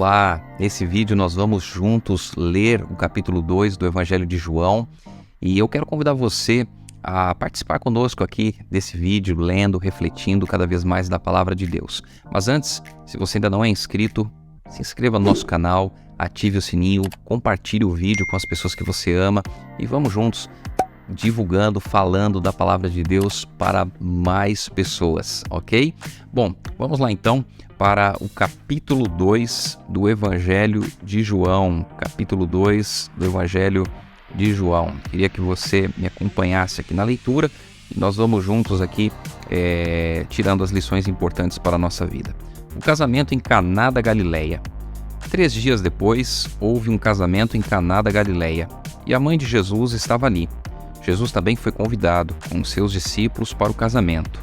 Olá! Nesse vídeo nós vamos juntos ler o capítulo 2 do Evangelho de João e eu quero convidar você a participar conosco aqui desse vídeo, lendo, refletindo cada vez mais da Palavra de Deus. Mas antes, se você ainda não é inscrito, se inscreva no nosso canal, ative o sininho, compartilhe o vídeo com as pessoas que você ama e vamos juntos divulgando, falando da Palavra de Deus para mais pessoas, ok? Bom, vamos lá então para o capítulo 2 do Evangelho de João. Capítulo 2 do Evangelho de João. Queria que você me acompanhasse aqui na leitura e nós vamos juntos aqui tirando as lições importantes para a nossa vida. O casamento em Caná da Galileia. 3 dias depois, houve um casamento em Caná da Galileia e a mãe de Jesus estava ali. Jesus também foi convidado com seus discípulos para o casamento.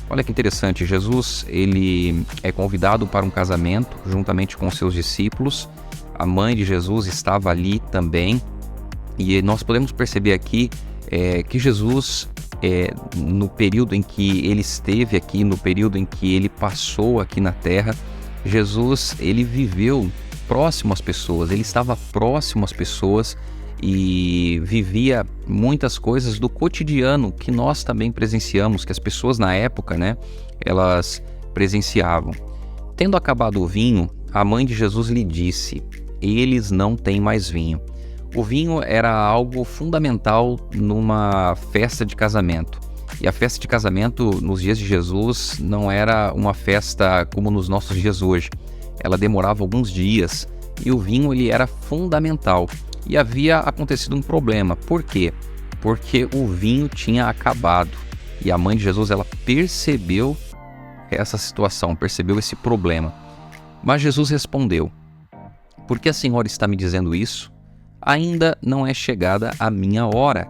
Olha que interessante, Jesus ele é convidado para um casamento juntamente com seus discípulos. A mãe de Jesus estava ali também. E nós podemos perceber aqui que Jesus, no período em que ele esteve aqui, no período em que ele passou aqui na terra, Jesus ele viveu próximo às pessoas, ele estava próximo às pessoas e vivia muitas coisas do cotidiano que nós também presenciamos, que as pessoas na época, elas presenciavam. Tendo acabado o vinho, a mãe de Jesus lhe disse: eles não têm mais vinho. O vinho era algo fundamental numa festa de casamento. E a festa de casamento nos dias de Jesus não era uma festa como nos nossos dias hoje. Ela demorava alguns dias e o vinho ele era fundamental. E havia acontecido um problema. Por quê? Porque o vinho tinha acabado. E a mãe de Jesus ela percebeu essa situação, percebeu esse problema. Mas Jesus respondeu: por que a senhora está me dizendo isso? Ainda não é chegada a minha hora.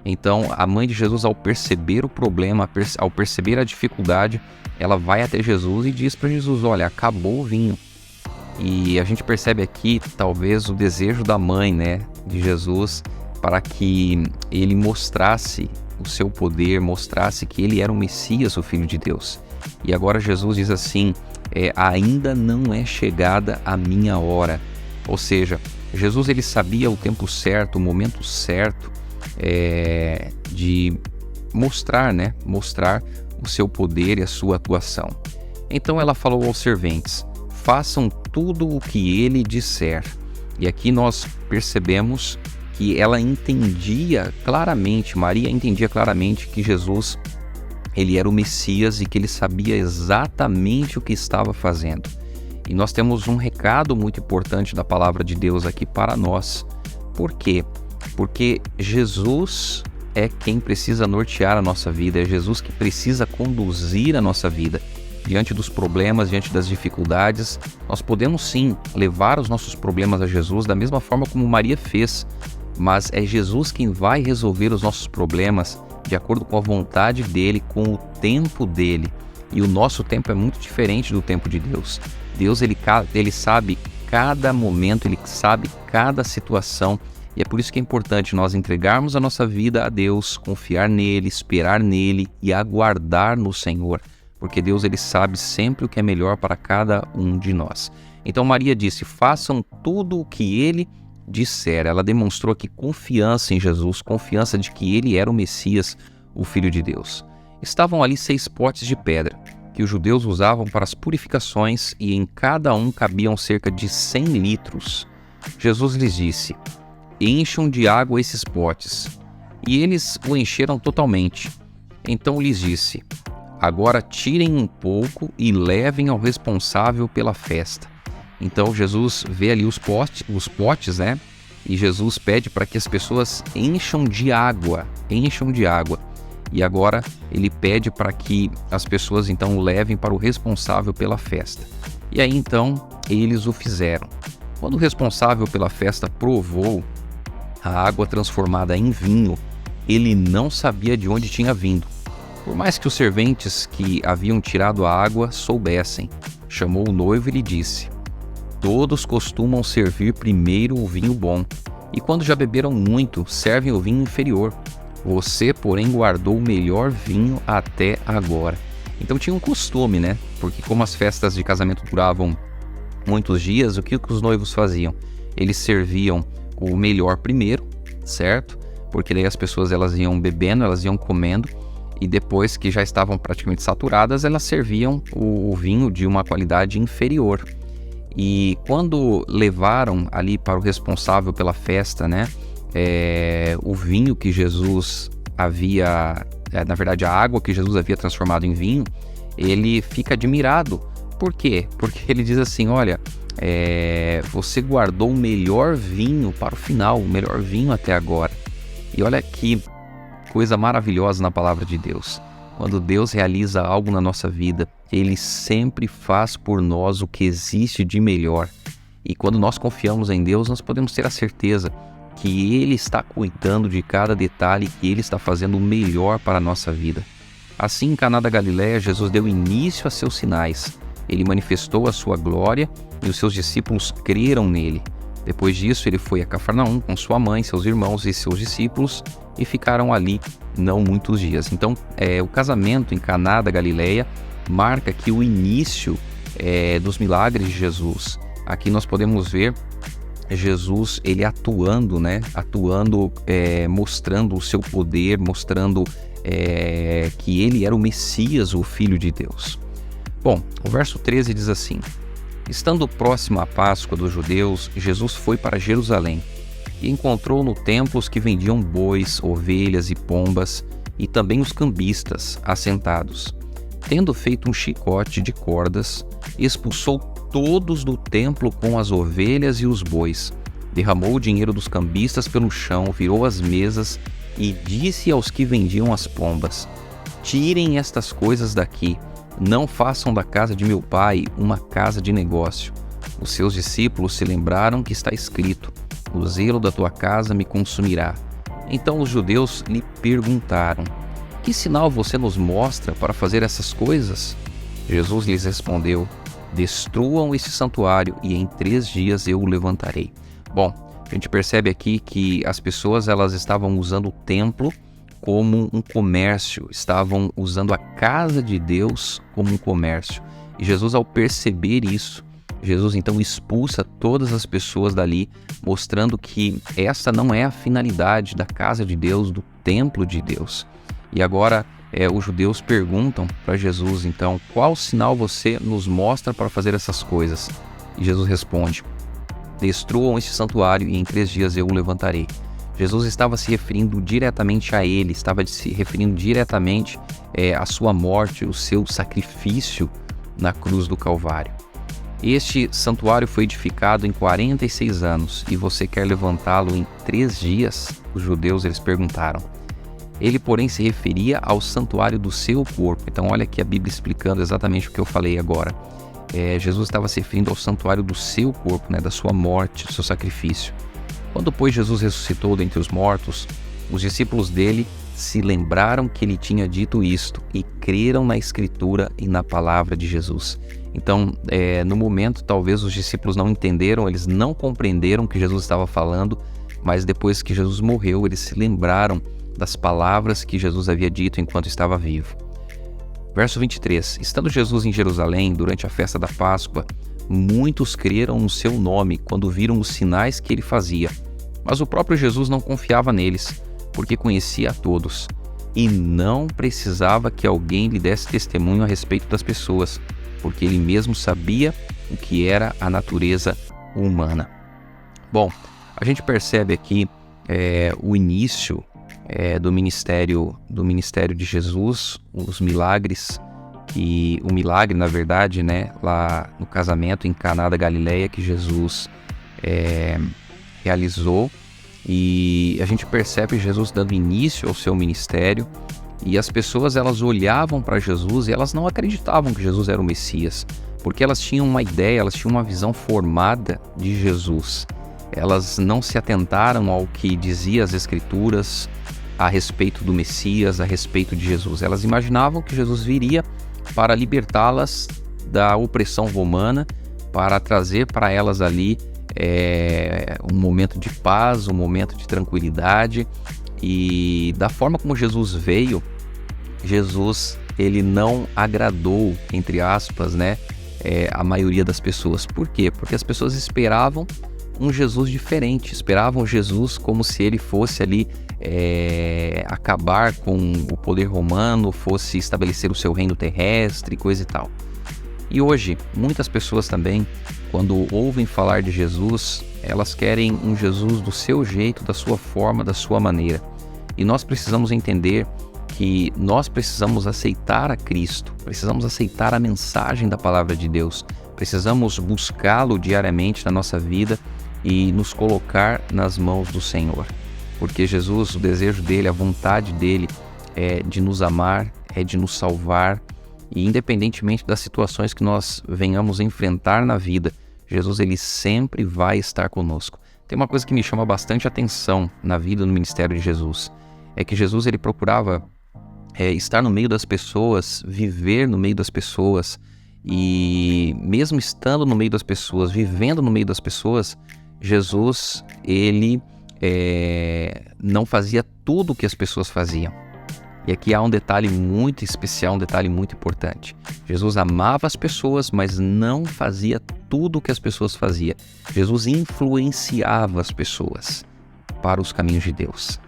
Então, a mãe de Jesus, ao perceber o problema, ao perceber a dificuldade, ela vai até Jesus e diz para Jesus: olha, acabou o vinho. E a gente percebe aqui, talvez, o desejo da mãe, de Jesus, para que ele mostrasse o seu poder, mostrasse que ele era o Messias, o Filho de Deus. E agora Jesus diz assim: ainda não é chegada a minha hora. Ou seja, Jesus ele sabia o tempo certo, o momento certo de mostrar o seu poder e a sua atuação. Então ela falou aos serventes: façam tudo o que ele disser. E aqui nós percebemos que ela entendia claramente, Maria entendia claramente que Jesus ele era o Messias e que ele sabia exatamente o que estava fazendo. E nós temos um recado muito importante da palavra de Deus aqui para nós. Por quê? Porque Jesus é quem precisa nortear a nossa vida, é Jesus que precisa conduzir a nossa vida. Diante dos problemas, diante das dificuldades, nós podemos sim levar os nossos problemas a Jesus da mesma forma como Maria fez, mas é Jesus quem vai resolver os nossos problemas de acordo com a vontade dele, com o tempo dele. E o nosso tempo é muito diferente do tempo de Deus. Deus ele sabe cada momento, ele sabe cada situação. E é por isso que é importante nós entregarmos a nossa vida a Deus, confiar nele, esperar nele e aguardar no Senhor. Porque Deus ele sabe sempre o que é melhor para cada um de nós. Então Maria disse: façam tudo o que ele disser. Ela demonstrou aqui confiança em Jesus, confiança de que ele era o Messias, o Filho de Deus. Estavam ali 6 potes de pedra, que os judeus usavam para as purificações, e em cada um cabiam cerca de 100 litros. Jesus lhes disse: encham de água esses potes. E eles o encheram totalmente. Então lhes disse: agora tirem um pouco e levem ao responsável pela festa. Então Jesus vê ali os potes, e Jesus pede para que as pessoas encham de água. E agora ele pede para que as pessoas então o levem para o responsável pela festa. E aí então eles o fizeram. Quando o responsável pela festa provou a água transformada em vinho, ele não sabia de onde tinha vindo. Por mais que os serventes que haviam tirado a água soubessem, chamou o noivo e lhe disse: todos costumam servir primeiro o vinho bom, e quando já beberam muito, servem o vinho inferior. Você, porém, guardou o melhor vinho até agora. Então tinha um costume, porque como as festas de casamento duravam muitos dias, o que os noivos faziam? Eles serviam o melhor primeiro, certo? Porque daí as pessoas elas iam bebendo, elas iam comendo, e depois que já estavam praticamente saturadas, elas serviam o vinho de uma qualidade inferior. E quando levaram ali para o responsável pela festa, né, o vinho que Jesus havia, na verdade a água que Jesus havia transformado em vinho, ele fica admirado. Por quê? Porque ele diz assim, olha, você guardou o melhor vinho para o final, o melhor vinho até agora. E olha que coisa maravilhosa na palavra de Deus. Quando Deus realiza algo na nossa vida, Ele sempre faz por nós o que existe de melhor. E quando nós confiamos em Deus, nós podemos ter a certeza que Ele está cuidando de cada detalhe, que Ele está fazendo o melhor para a nossa vida. Assim, em Caná da Galileia, Jesus deu início a seus sinais. Ele manifestou a sua glória e os seus discípulos creram nele. Depois disso, ele foi a Cafarnaum com sua mãe, seus irmãos e seus discípulos e ficaram ali não muitos dias. Então, o casamento em Caná da Galileia marca aqui o início dos milagres de Jesus. Aqui nós podemos ver Jesus ele atuando, né? Mostrando o seu poder, mostrando que ele era o Messias, o Filho de Deus. Bom, o verso 13 diz assim: estando próximo à Páscoa dos judeus, Jesus foi para Jerusalém e encontrou no templo os que vendiam bois, ovelhas e pombas, e também os cambistas assentados. Tendo feito um chicote de cordas, expulsou todos do templo com as ovelhas e os bois, derramou o dinheiro dos cambistas pelo chão, virou as mesas e disse aos que vendiam as pombas: tirem estas coisas daqui, não façam da casa de meu pai uma casa de negócio. Os seus discípulos se lembraram que está escrito: o zelo da tua casa me consumirá. Então os judeus lhe perguntaram: que sinal você nos mostra para fazer essas coisas? Jesus lhes respondeu: destruam este santuário e em 3 dias eu o levantarei. Bom, a gente percebe aqui que as pessoas elas estavam usando o templo como um comércio, estavam usando a casa de Deus como um comércio. E Jesus, ao perceber isso, Jesus então expulsa todas as pessoas dali, mostrando que essa não é a finalidade da casa de Deus, do templo de Deus. E agora os judeus perguntam para Jesus, então, qual sinal você nos mostra para fazer essas coisas? E Jesus responde: destruam este santuário e em 3 dias eu o levantarei. Jesus estava se referindo diretamente a ele, estava se referindo diretamente à sua morte, o seu sacrifício na cruz do Calvário. Este santuário foi edificado em 46 anos e você quer levantá-lo em 3 dias? Os judeus eles perguntaram. Ele, porém, se referia ao santuário do seu corpo. Então, olha aqui a Bíblia explicando exatamente o que eu falei agora. Jesus estava se referindo ao santuário do seu corpo, né, da sua morte, do seu sacrifício. Quando, pois, Jesus ressuscitou dentre os mortos, os discípulos dele se lembraram que ele tinha dito isto e creram na Escritura e na palavra de Jesus. Então, no momento, talvez os discípulos não entenderam, eles não compreenderam o que Jesus estava falando, mas depois que Jesus morreu, eles se lembraram das palavras que Jesus havia dito enquanto estava vivo. Verso 23. Estando Jesus em Jerusalém durante a festa da Páscoa, muitos creram no seu nome quando viram os sinais que ele fazia. Mas o próprio Jesus não confiava neles, porque conhecia a todos, e não precisava que alguém lhe desse testemunho a respeito das pessoas, porque ele mesmo sabia o que era a natureza humana. Bom, a gente percebe aqui o início do ministério de Jesus, os milagres, o milagre, na verdade, né, lá no casamento em Caná da Galileia que Jesus realizou, e a gente percebe Jesus dando início ao seu ministério, e as pessoas elas olhavam para Jesus e elas não acreditavam que Jesus era o Messias, porque elas tinham uma ideia, elas tinham uma visão formada de Jesus. Elas não se atentaram ao que dizia as Escrituras a respeito do Messias, a respeito de Jesus. Elas imaginavam que Jesus viria para libertá-las da opressão romana, para trazer para elas ali um momento de paz, um momento de tranquilidade. E da forma como Jesus veio, Jesus ele não agradou, entre aspas, né, a maioria das pessoas. Por quê? Porque as pessoas esperavam um Jesus diferente, esperavam Jesus como se ele fosse ali acabar com o poder romano, fosse estabelecer o seu reino terrestre, coisa e tal. E hoje, muitas pessoas também, quando ouvem falar de Jesus, elas querem um Jesus do seu jeito, da sua forma, da sua maneira. E nós precisamos entender que nós precisamos aceitar a Cristo, precisamos aceitar a mensagem da palavra de Deus, precisamos buscá-lo diariamente na nossa vida e nos colocar nas mãos do Senhor. Porque Jesus, o desejo dele, a vontade dele é de nos amar, é de nos salvar, e independentemente das situações que nós venhamos enfrentar na vida, Jesus ele sempre vai estar conosco. Tem uma coisa que me chama bastante atenção na vida no ministério de Jesus, é que Jesus ele procurava estar no meio das pessoas, viver no meio das pessoas, e mesmo estando no meio das pessoas, vivendo no meio das pessoas, Jesus ele não fazia tudo o que as pessoas faziam. E aqui há um detalhe muito especial, um detalhe muito importante. Jesus amava as pessoas, mas não fazia tudo o que as pessoas faziam. Jesus influenciava as pessoas para os caminhos de Deus.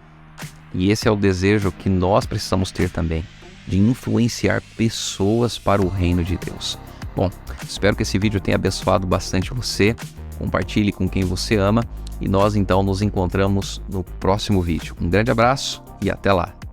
E esse é o desejo que nós precisamos ter também, de influenciar pessoas para o reino de Deus. Bom, espero que esse vídeo tenha abençoado bastante você. Compartilhe com quem você ama e nós então nos encontramos no próximo vídeo. Um grande abraço e até lá!